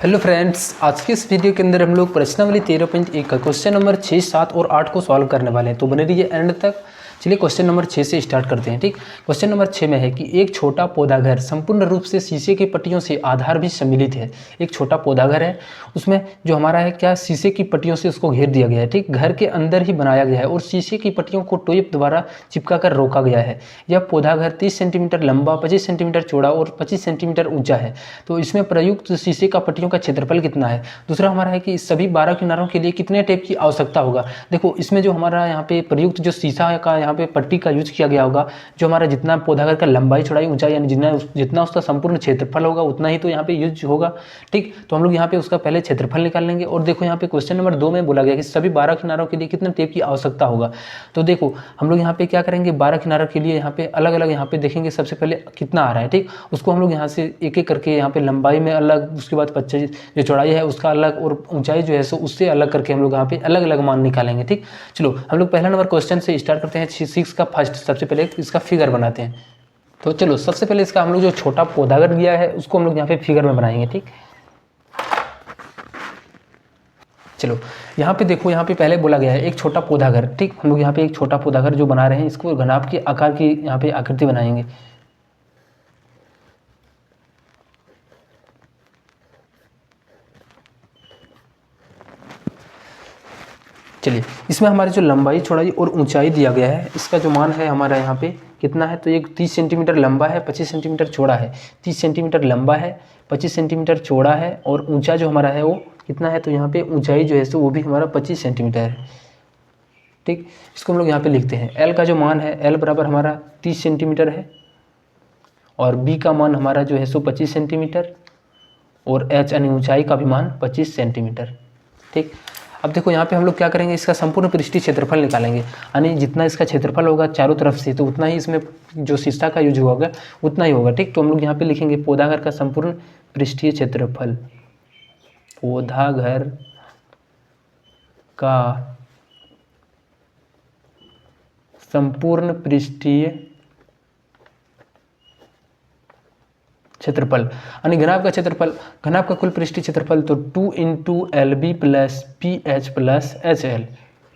Hello friends, आज के इस वीडियो के अंदर हम लोग प्रश्नावली 13.1 का क्वेश्चन नंबर 6, 7 और 8 को सॉल्व करने वाले हैं। तो बने रहिए एंड तक। चलिए क्वेश्चन नंबर 6 से स्टार्ट करते हैं। ठीक, क्वेश्चन नंबर 6 में है कि एक छोटा पौधा घर संपूर्ण रूप से शीशे की पट्टियों से आधार भी सम्मिलित है। एक छोटा पौधा घर है, उसमें जो हमारा है क्या शीशे की पट्टियों से उसको घेर दिया गया है। ठीक, घर के अंदर ही बनाया गया है और शीशे की पट्टियों को टेप द्वारा चिपका कर रोका गया है। यह पौधा घर 30 सेंटीमीटर लंबा, 25 सेंटीमीटर चौड़ा और 25 सेंटीमीटर ऊंचा है। तो इसमें प्रयुक्त शीशे का पट्टियों का क्षेत्रफल कितना है। दूसरा हमारा है कि सभी 12 किनारों के लिए कितने टेप की आवश्यकता होगा। देखो, इसमें जो हमारा यहाँ पे प्रयुक्त जो शीशा का यहाँ पे पट्टी का यूज किया गया होगा, जो हमारा जितना पौधा घर का लंबाई चौड़ाई ऊंचाई यानी जितना उसका संपूर्ण क्षेत्रफल होगा उतना ही तो यहाँ पे यूज होगा। ठीक, तो हम लोग यहाँ पे उसका पहले क्षेत्रफल निकाल लेंगे। और देखो यहाँ पे क्वेश्चन नंबर 2 में बोला गया कि सभी 12 किनारों के लिए कितने टेप की आवश्यकता होगा। तो देखो हम लोग यहाँ पे क्या करेंगे, 12 किनारों के लिए यहाँ पे अलग अलग यहाँ पे देखेंगे सबसे पहले कितना आ रहा है। ठीक, उसको हम लोग यहाँ से एक एक करके यहाँ पे लंबाई में अलग, उसके बाद 25 जो चौड़ाई है उसका अलग और ऊंचाई जो है सो उससे अलग करके हम लोग यहाँ पे अलग अलग मान निकालेंगे। ठीक, चलो हम लोग पहला नंबर क्वेश्चन से स्टार्ट करते हैं। 6 का फर्स्ट सबसे पहले इसका फिगर बनाते हैं। तो चलो सबसे पहले इसका हम लोग जो छोटा पौधा घर दिया है उसको हम लोग यहाँ पे फिगर में बनाएंगे। ठीक, चलो यहाँ पे देखो, यहाँ पे पहले बोला गया है एक छोटा पौधा घर। ठीक, हम लोग यहाँ पे एक छोटा पौधा घर जो बना रहे हैं, इसको घनाभ के आकार की यहाँ पे आकृति बनाएंगे। चलिए, इसमें हमारी जो लंबाई चौड़ाई और ऊंचाई दिया गया है, इसका जो मान है हमारा यहाँ पे कितना है, तो एक 30 सेंटीमीटर लंबा है, 25 सेंटीमीटर चौड़ा है। 30 सेंटीमीटर लंबा है, 25 सेंटीमीटर चौड़ा है और ऊंचा जो हमारा है वो कितना है, तो यहाँ पे ऊंचाई जो है सो वो भी हमारा 25 सेंटीमीटर है। ठीक, इसको हम लोग यहाँ पे लिखते हैं। एल का जो मान है, एल बराबर हमारा 30 सेंटीमीटर है और बी का मान हमारा जो है सो 25 सेंटीमीटर और एच यानी ऊंचाई का भी मान 25 सेंटीमीटर। ठीक, अब देखो यहाँ पे हम लोग क्या करेंगे, इसका संपूर्ण पृष्ठीय क्षेत्रफल निकालेंगे। यानी जितना इसका क्षेत्रफल होगा चारों तरफ से, तो उतना ही इसमें जो शीशा का यूज होगा उतना ही होगा। ठीक, तो हम लोग यहाँ पे लिखेंगे पौधा घर का संपूर्ण पृष्ठीय क्षेत्रफल। पौधा घर का संपूर्ण पृष्ठीय क्षेत्रफल यानी घनाभ का क्षेत्रफल, घनाभ का कुल पृष्ठीय क्षेत्रफल तो 2 × LB + PH + HL।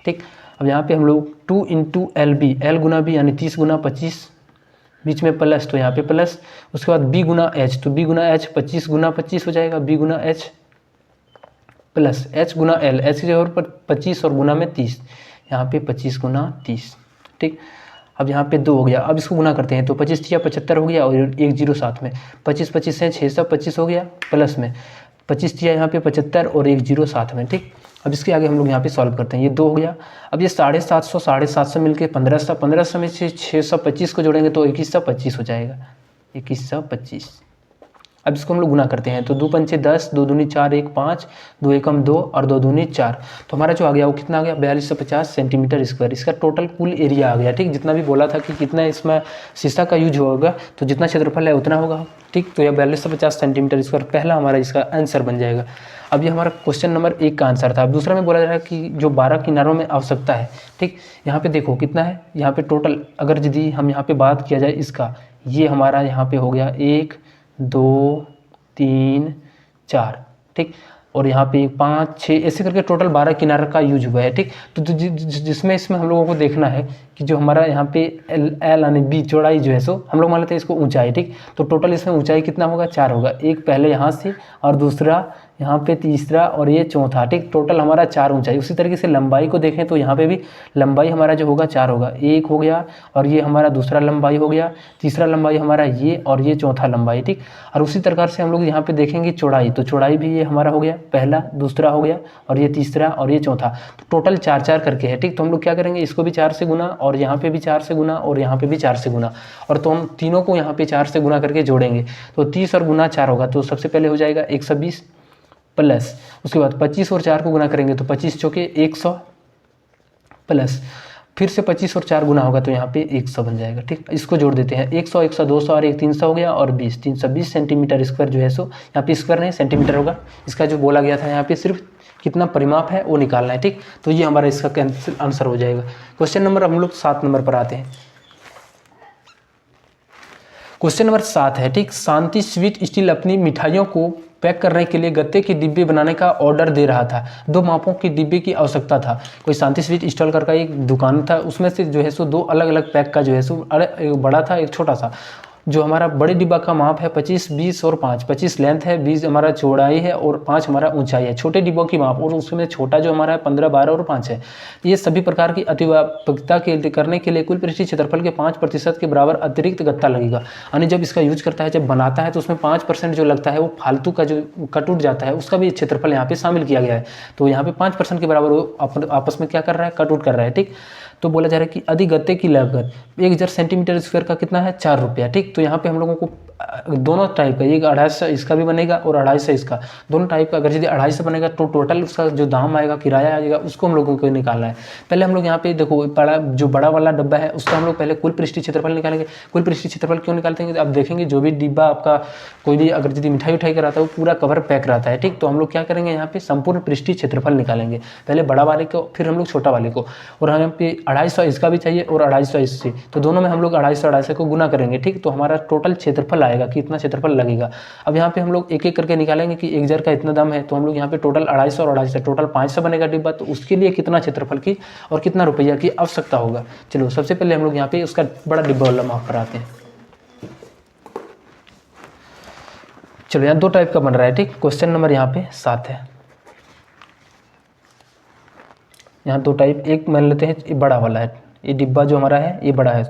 ठीक, अब यहाँ पे हम लोग 2 × LB, L गुना B यानी 30 गुना 25, बीच में प्लस तो यहाँ पे प्लस, उसके बाद B गुना H, तो B गुना H 25 गुना 25 हो जाएगा, B गुना H प्लस H गुना L, H की जगह पर 25 और गुना में 30, यहाँ पे 25 गुना 30। ठीक, अब यहाँ पे 2 हो गया। अब इसको गुना करते हैं तो 25 × 75 हो गया और एक जीरो साथ में 25 25 है 625 हो गया, प्लस में 25 × यहाँ पे 75 और एक जीरो साथ में। ठीक, अब इसके आगे हम लोग यहाँ पे सॉल्व करते हैं। ये 2 हो गया। अब ये 750 मिलके 1500, 1500 में से 625 को जोड़ेंगे तो 2125 हो जाएगा, 2125। अब इसको हम लोग गुना करते हैं तो 2 × 5 = 10, 2 दूनी 4, 1 5, 2 एकम 2 और 2 दूनी 4। तो हमारा जो आ गया वो कितना आ गया, 4250 सेंटीमीटर स्क्वायर। इसका टोटल कुल एरिया आ गया। ठीक, जितना भी बोला था कि कितना इसमें शीशा का यूज होगा तो जितना क्षेत्रफल है उतना होगा। ठीक, तो यह 4250 सेंटीमीटर स्क्वायर पहला हमारा इसका आंसर बन जाएगा। अब ये हमारा क्वेश्चन नंबर 1 का आंसर था। अब दूसरा में बोला जा रहा है कि जो 12 किनारों में आवश्यकता है। ठीक, यहाँ पे देखो कितना है, यहाँ पे टोटल अगर यदि हम यहाँ पे बात किया जाए इसका, ये हमारा यहाँ पे हो गया 1 2 3 4। ठीक, और यहाँ पे 5 6 ऐसे करके टोटल 12 किनारा का यूज हुआ है। ठीक, तो जिसमें इसमें हम लोगों को देखना है कि जो हमारा यहाँ पे एल यानी बी चौड़ाई जो है सो हम लोग मान लेते हैं इसको ऊंचाई। ठीक, तो टोटल इसमें ऊंचाई कितना होगा, 4 होगा। एक पहले यहाँ से और दूसरा यहाँ पे तीसरा और ये चौथा। ठीक, टोटल हमारा 4 ऊंचाई। उसी तरीके से लंबाई को देखें तो यहाँ पे भी लंबाई हमारा जो होगा 4 होगा। एक हो गया और ये हमारा दूसरा लंबाई हो गया, तीसरा लंबाई हमारा ये और ये चौथा लंबाई। ठीक, और उसी प्रकार से हम लोग यहाँ पे देखेंगे चौड़ाई, तो चौड़ाई भी ये हमारा हो गया, पहला दूसरा हो गया और ये तीसरा और ये चौथा। तो टोटल 4 4 करके है। ठीक, तो हम लोग क्या करेंगे, इसको भी 4 से गुना और यहाँ पे भी 4 से गुना और यहाँ पे भी 4 से गुना, और तो हम तीनों को यहाँ पे 4 से गुना करके जोड़ेंगे तो 30 और गुना 4 होगा। तो सबसे पहले हो जाएगा 120 प्लस, उसके बाद 25 और 4 को गुना करेंगे तो 25 चौके 100 प्लस, फिर से 25 और 4 गुना होगा तो यहाँ पे 100 बन जाएगा। ठीक, इसको जोड़ देते हैं 100 100 200 और 1 300 हो गया और 20 320 सेंटीमीटर स्क्वायर जो है सो यहाँ पे स्क्वायर नहीं सेंटीमीटर होगा। इसका जो बोला गया था यहाँ पे सिर्फ कितना परिमाप है वो निकालना है। ठीक, तो ये हमारा इसका कैंसिल आंसर हो जाएगा। क्वेश्चन नंबर हम लोग 7 नंबर पर आते हैं। क्वेश्चन नंबर 7 है। ठीक, शांति स्वीट स्टील अपनी मिठाइयों को पैक करने के लिए गत्ते की डिब्बे बनाने का ऑर्डर दे रहा था। 2 मापों की डिब्बे की आवश्यकता था। कोई शांति स्वीट स्टॉल करके एक दुकान था, उसमें से जो है सो 2 अलग अलग पैक का जो है सो एक बड़ा था एक छोटा सा। जो हमारा बड़े डिब्बा का माप है 25, 20 और 5। 25 लेंथ है, 20 हमारा चौड़ाई है और 5 हमारा ऊंचाई है। छोटे डिब्बों की माप और उसमें छोटा जो हमारा है 15, 12 और 5 है। ये सभी प्रकार की अतिव्यापकता के करने के लिए कुल पृष्ठीय क्षेत्रफल के 5% के बराबर अतिरिक्त गत्ता लगेगा। यानी जब इसका यूज करता है, जब बनाता है तो उसमें 5% जो लगता है वो फालतू का जो कट उठ जाता है उसका भी क्षेत्रफल यहाँ पे शामिल किया गया है। तो यहाँ पे 5% के बराबर वो आपस में क्या कर रहा है, कट उठ कर रहा है। ठीक, तो बोला जा रहा है कि अधिक गत्ते की लागत 1000 सेंटीमीटर स्क्वायर का कितना है, 4 रुपया। ठीक, तो यहाँ पे हम लोगों को दोनों टाइप का, एक 250 इसका भी बनेगा और 250 इसका, दोनों टाइप का। अगर यदि 250 बनेगा तो टोटल उसका जो दाम आएगा, किराया आएगा, उसको हम लोगों को निकालना है। पहले हम लोग यहाँ पे देखो बड़ा वाला डब्बा है उसका हम लोग पहले कुल पृष्ठीय क्षेत्रफल निकालेंगे। कुल पृष्ठीय क्षेत्रफल क्यों निकालते हैं, अब देखेंगे जो भी डिब्बा आपका कोई भी अगर यदि मिठाई उठाई का रहता है वो पूरा कवर पैक रहता है। ठीक, तो हम लोग क्या करेंगे, यहाँ पे संपूर्ण पृष्ठीय क्षेत्रफल निकालेंगे, पहले बड़ा वाले को फिर हम लोग छोटा वाले को। और यहाँ पे 250 इसका भी चाहिए और 250 इससे, तो दोनों में हम लोग 250 को गुना करेंगे। ठीक, तो हमारा टोटल क्षेत्रफल आएगा कि इतना क्षेत्रफल लगेगा। अब यहाँ पे हम लोग एक एक करके निकालेंगे कि 1000 का इतना दाम है, तो हम लोग यहाँ पे टोटल 250 और 250 टोटल 500 बनेगा डिब्बा। तो उसके लिए कितना क्षेत्रफल की और कितना रुपया की आवश्यकता होगा। चलो सबसे पहले हम लोग यहाँ पे उसका बड़ा डिब्बा वाला माफ कराते हैं। चलो यहाँ 2 टाइप का बन रहा है। ठीक, क्वेश्चन नंबर यहाँ पे 7 है। यहाँ 2 टाइप, एक मान लेते हैं ये बड़ा वाला है, ये डिब्बा जो हमारा है ये बड़ा है,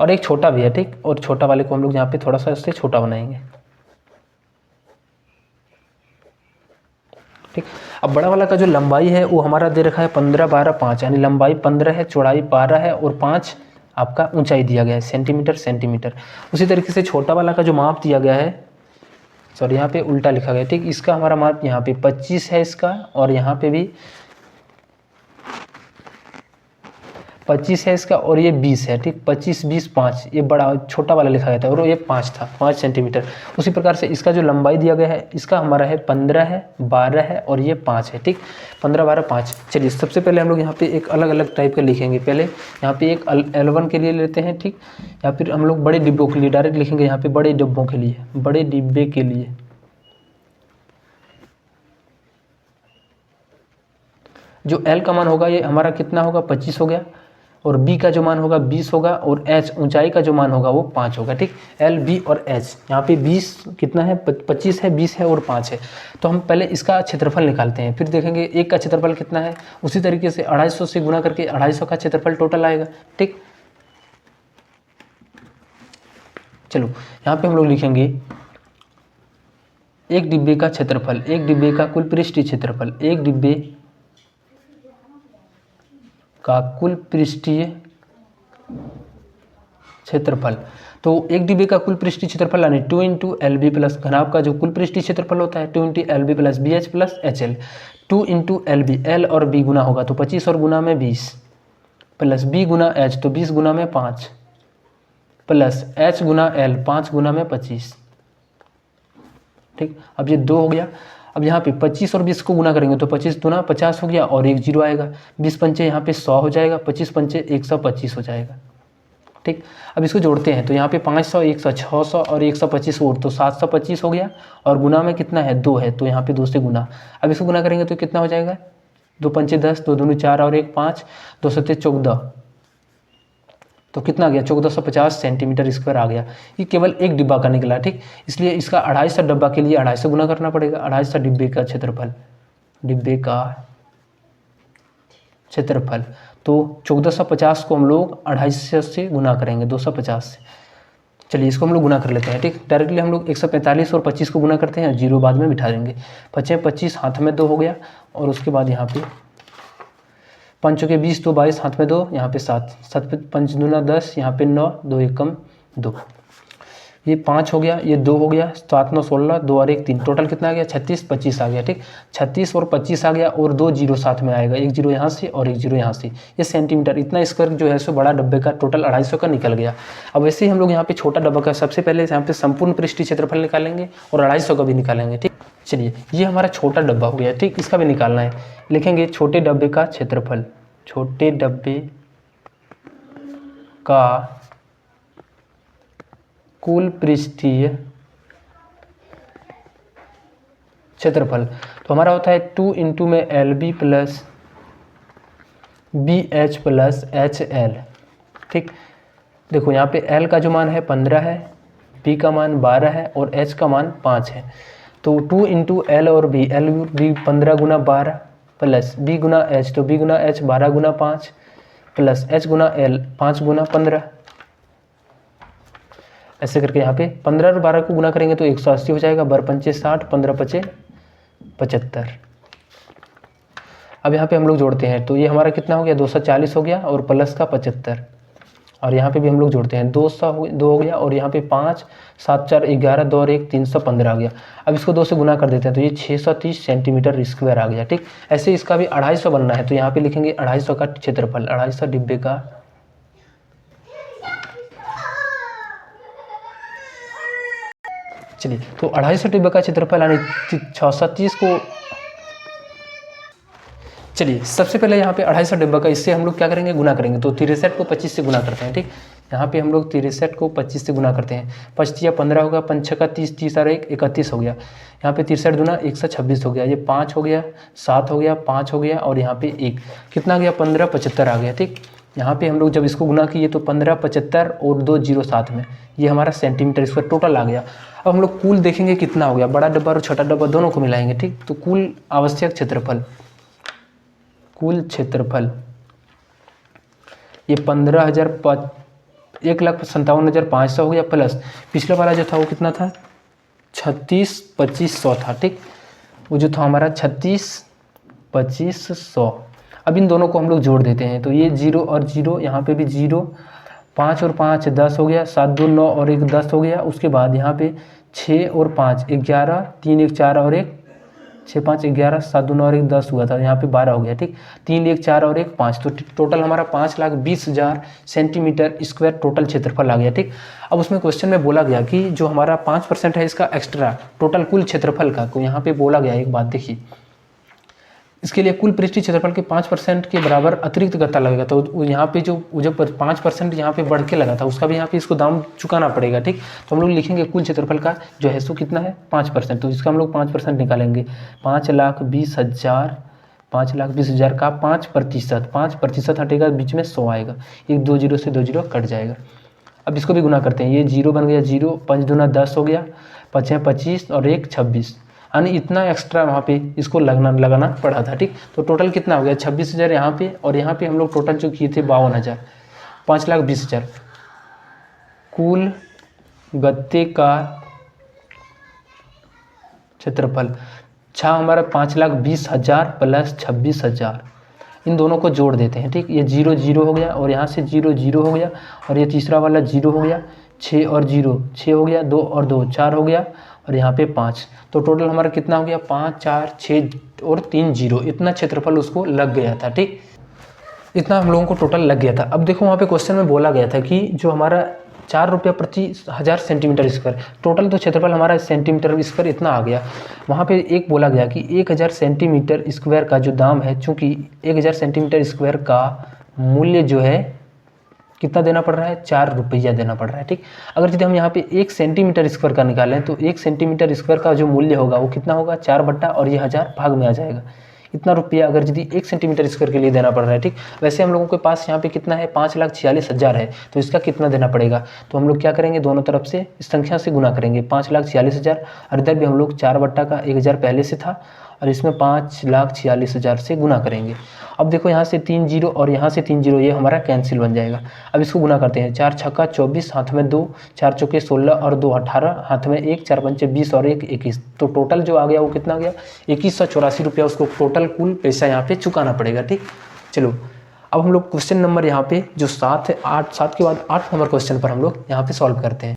और एक छोटा भी है। ठीक, और छोटा वाले को हम लोग यहाँ पे थोड़ा सा इससे छोटा बनाएंगे। ठीक, अब बड़ा वाला का जो लंबाई है वो हमारा दे रखा है 15, 12, 5, यानी लंबाई 15 है, चौड़ाई 12 है और 5 आपका ऊंचाई दिया गया है सेंटीमीटर। उसी तरीके से छोटा वाला का जो माप दिया गया है, सॉरी यहाँ पे उल्टा लिखा गया है। ठीक, इसका हमारा माप यहाँ पे 25 है इसका, और यहाँ पे भी 25 है इसका, और ये 20 है। ठीक, 25, 20, 5 ये बड़ा छोटा वाला लिखा गया था और ये 5 था, 5 सेंटीमीटर। उसी प्रकार से इसका जो लंबाई दिया गया है इसका हमारा है 15 है, 12 है और ये 5 है। ठीक, 15, 12, 5। चलिए सबसे पहले हम लोग यहाँ पे एक अलग अलग टाइप का लिखेंगे। पहले यहाँ पे एक L1 के लिए लेते हैं। ठीक, या फिर हम लोग बड़े डिब्बों के लिए डायरेक्ट लिखेंगे। यहाँ पे बड़े डिब्बों के लिए, बड़े डिब्बे के लिए जो L का मान होगा ये हमारा कितना होगा, 25 हो गया, और B का जो मान होगा 20 होगा, और H ऊंचाई का जो मान होगा वो 5 होगा। ठीक, L, B और H, यहाँ पे 20 कितना है, 25 है, 20 है और 5 है। तो हम पहले इसका क्षेत्रफल निकालते हैं, फिर देखेंगे एक का क्षेत्रफल कितना है। उसी तरीके से 250 से गुना करके 250 का क्षेत्रफल टोटल आएगा। ठीक, चलो यहाँ पे हम लोग लिखेंगे एक डिब्बे का क्षेत्रफल, एक डिब्बे का कुल पृष्ठीय क्षेत्रफल, एक डिब्बे का कुल पृष्ठीय क्षेत्रफल। तो एक डिब्बे का कुल पृष्ठीय क्षेत्रफल यानी 2 इंटू LB प्लस घनाभ का जो कुल पृष्ठीय क्षेत्रफल होता है 2 into LB plus BH plus HL। 2 into LB, L और B गुना होगा तो 25 और गुना में 20, प्लस B गुना H तो 20 गुना में 5, प्लस H गुना L 5 गुना में 25। ठीक, अब ये 2 हो गया। अब यहाँ पे 25 और 20 को गुना करेंगे तो 25 दूना 50 हो गया और एक जीरो आएगा। 20 पंचे यहाँ पे 100 हो जाएगा, 25 पंचे 125 हो जाएगा। ठीक, अब इसको जोड़ते हैं तो यहाँ पे 500, 100, 600 और 125 और तो 725 हो गया, और गुना में कितना है, 2 है तो यहाँ पे 2 से गुना। अब इसको गुना करेंगे तो कितना हो जाएगा, 2 पंचे 10, 2 दूनी 4 और 1 5, 2 सत्ते 14, तो कितना आ गया, 1450 सेंटीमीटर स्क्वायर आ गया। ये केवल एक डिब्बा का निकला। ठीक, इसलिए इसका 250 डब्बा के लिए 250 गुना करना पड़ेगा। 250 डिब्बे का क्षेत्रफल, डिब्बे का क्षेत्रफल, तो 1450 को हम लोग 250 से गुना करेंगे, 250 से। चलिए इसको हम लोग गुना कर लेते हैं। ठीक, डायरेक्टली हम लोग 145 और 25 को गुना करते हैं, जीरो बाद में बिठा देंगे। 25 25 हाथ में 2 हो गया, और उसके बाद यहाँ पे 5 के 20, 2 22 हाथ में 2, यहाँ पे 7, 7 5 दूना 10, यहाँ पे 9, 2 1 कम 2, ये 5 हो गया, ये 2 हो गया, 7 9 16, 2 और 1 3, टोटल कितना आ गया, 36 25 आ गया। ठीक, 36 और 25 आ गया, और 2 जीरो साथ में आएगा, एक जीरो यहाँ से और एक जीरो यहाँ से। ये सेंटीमीटर, इतना स्क्वायर जो है सो बड़ा डब्बे का टोटल 250 का निकल गया। अब वैसे ही हम लोग यहाँ पे छोटा डब्बा का सबसे पहले यहाँ पे संपूर्ण पृष्ठीय क्षेत्रफल निकालेंगे और 250 का भी निकालेंगे। ठीक, चलिए ये हमारा छोटा डब्बा हो गया। ठीक, इसका भी निकालना है, लिखेंगे छोटे डब्बे का क्षेत्रफल, छोटे डब्बे का कुल पृष्ठीय क्षेत्रफल। तो हमारा होता है 2 इंटू में LB plus BH plus HL। ठीक, देखो यहाँ पे L का जो मान है 15 है, B का मान 12 है और H का मान 5 है। तो 2 इंटू L और B, L B 15 गुना 12 प्लस B गुना H, तो B गुना H 12 गुना 5 प्लस H गुना L 5 गुना 15। ऐसे करके यहाँ पे 15 और 12 को गुना करेंगे तो 180 हो जाएगा, 12 पंचे 60, 15 पचे 75। अब यहाँ पे हम लोग जोड़ते हैं तो ये हमारा कितना हो गया, 240 हो गया और प्लस का 75। और यहाँ पे भी हम लोग जोड़ते हैं, 200 2 हो गया और यहाँ पे 5 7 4 11 2 और 1 315 आ गया। अब इसको 2 से गुना कर देते हैं तो ये 630 सेंटीमीटर स्क्वायर आ गया। ठीक, ऐसे इसका भी 250 बनना है तो यहाँ पे लिखेंगे 250 का क्षेत्रफल, 250 डिब्बे का चलिए तो 250 डिब्बे का क्षेत्रफल यानी 630 को, चलिए सबसे पहले यहाँ पे 250 डिब्बा का इससे हम लोग क्या करेंगे, गुना करेंगे। तो 63 को 25 से गुना करते हैं। ठीक, यहाँ पे हम लोग 63 को 25 से गुना करते हैं। 5 या 15 होगा, 5 का 30, 30 और 1 31 हो गया। यहाँ पे 63 दूना 126 हो गया, ये 5 हो गया, 7 हो गया, 5 हो गया और यहाँ पे 1 कितना गया, 15 75 आ गया। ठीक, यहाँ पे हम लोग जब इसको गुना किए तो 15 75 और 2 0 साथ में ये हमारा सेंटीमीटर स्क्वायर टोटल आ गया। अब हम लोग कुल देखेंगे कितना हो गया, बड़ा डब्बा और छोटा डब्बा दोनों को मिलाएंगे। ठीक, तो कुल आवश्यक क्षेत्रफल, कुल क्षेत्रफल ये 1,57,500 हो गया प्लस पिछला वाला जो था वो कितना था, 36,2500 था। ठीक, वो जो था हमारा 36,2500। अब इन दोनों को हम लोग जोड़ देते हैं तो ये 0 और 0, यहाँ पे भी 0, 5 और 5 10 हो गया, 7 2 9 और 1 10 हो गया। उसके बाद यहाँ पे 6 और 5 11, 3 1 4 और 1 6 5 11, 7 2 9 और 1 10 हुआ था, यहाँ पे 12 हो गया। ठीक, 3 1 4 और 1 5, तो टोटल हमारा 5,20,000 सेंटीमीटर स्क्वायर टोटल क्षेत्रफल आ गया। ठीक, अब उसमें क्वेश्चन में बोला गया कि जो हमारा 5% है इसका एक्स्ट्रा टोटल कुल क्षेत्रफल का, तो यहाँ पे बोला गया एक बात देखिए, इसके लिए कुल पृष्ठीय क्षेत्रफल के 5% के बराबर अतिरिक्त गत्ता लगेगा। तो यहाँ पे जो 5% यहाँ पे बढ़ के लगा था उसका भी यहाँ पे इसको दाम चुकाना पड़ेगा। ठीक, तो हम लोग लिखेंगे कुल क्षेत्रफल का जो है सो कितना है, 5%। तो इसका हम लोग 5% निकालेंगे, 5,20,000, 5,20,000 का 5%, 5% हटेगा, बीच में 100 आएगा, 1 2 0 से 2 0 कट जाएगा। अब इसको भी गुना करते हैं, ये 0 बन गया, 0 5 दूना 10 हो गया, 5 25 और 1 26, यानी इतना एक्स्ट्रा वहाँ पे इसको लगाना पड़ा था। ठीक, तो टोटल कितना हो गया, 26,000 यहाँ पे, और यहाँ पे हम लोग टोटल जो किए थे 52,000, 5,20,000 कुल गत्ते का क्षेत्रफल। हमारा 5,20,000 प्लस 26,000, इन दोनों को जोड़ देते हैं। ठीक, ये 0 0 हो गया और यहाँ से 0 0 हो गया और ये तीसरा वाला 0 हो गया, 6 और 0 6 हो गया, 2 और 2 4 हो गया और यहाँ पे 5, तो टोटल हमारा कितना हो गया, 5 4 6 और 3 0, इतना क्षेत्रफल उसको लग गया था। ठीक, इतना हम लोगों को टोटल लग गया था। अब देखो वहाँ पे क्वेश्चन में बोला गया था कि जो हमारा 4 रुपया प्रति 1000 सेंटीमीटर स्क्वायर, टोटल तो क्षेत्रफल हमारा सेंटीमीटर स्क्वायर इतना आ गया। वहाँ पे एक बोला गया कि 1000 सेंटीमीटर स्क्वायर का जो दाम है, चूँकि 1000 सेंटीमीटर स्क्वायर का मूल्य जो है कितना देना पड़ रहा है, 4 रुपया देना पड़ रहा है। ठीक, अगर यदि हम यहाँ पे 1 सेंटीमीटर स्क्वायर का निकालें तो 1 सेंटीमीटर स्क्वायर का जो मूल्य होगा वो कितना होगा, 4 बट्टा और ये 1000 भाग में आ जाएगा। इतना रुपया अगर यदि 1 सेंटीमीटर स्क्वायर के लिए देना पड़ रहा है। ठीक, वैसे हम लोगों के पास यहाँ पे कितना है, 5,46,000 है, तो इसका कितना देना पड़ेगा, तो हम लोग क्या करेंगे, दोनों तरफ से इस संख्या से गुना करेंगे, 5,46,000 और इधर भी हम लोग 4 बट्टा का 1,000 पहले से था और इसमें 5,46,000 से गुना करेंगे। अब देखो यहाँ से 3 0 और यहाँ से 3 0, ये हमारा कैंसिल बन जाएगा। अब इसको गुना करते हैं, 4 छक्का 24, हाथ में 2, 4 चौके 16 और 2 18, हाथ में 1, 4 पंचे 20 और 1 21, तो टोटल जो आ गया वो कितना गया, 2184 रुपया उसको टोटल कुल पैसा यहाँ पे चुकाना पड़ेगा। ठीक, चलो अब हम लोग क्वेश्चन नंबर यहाँ पे जो 7 है, 7 के बाद 8 नंबर क्वेश्चन पर हम लोग यहाँ पे सॉल्व करते हैं।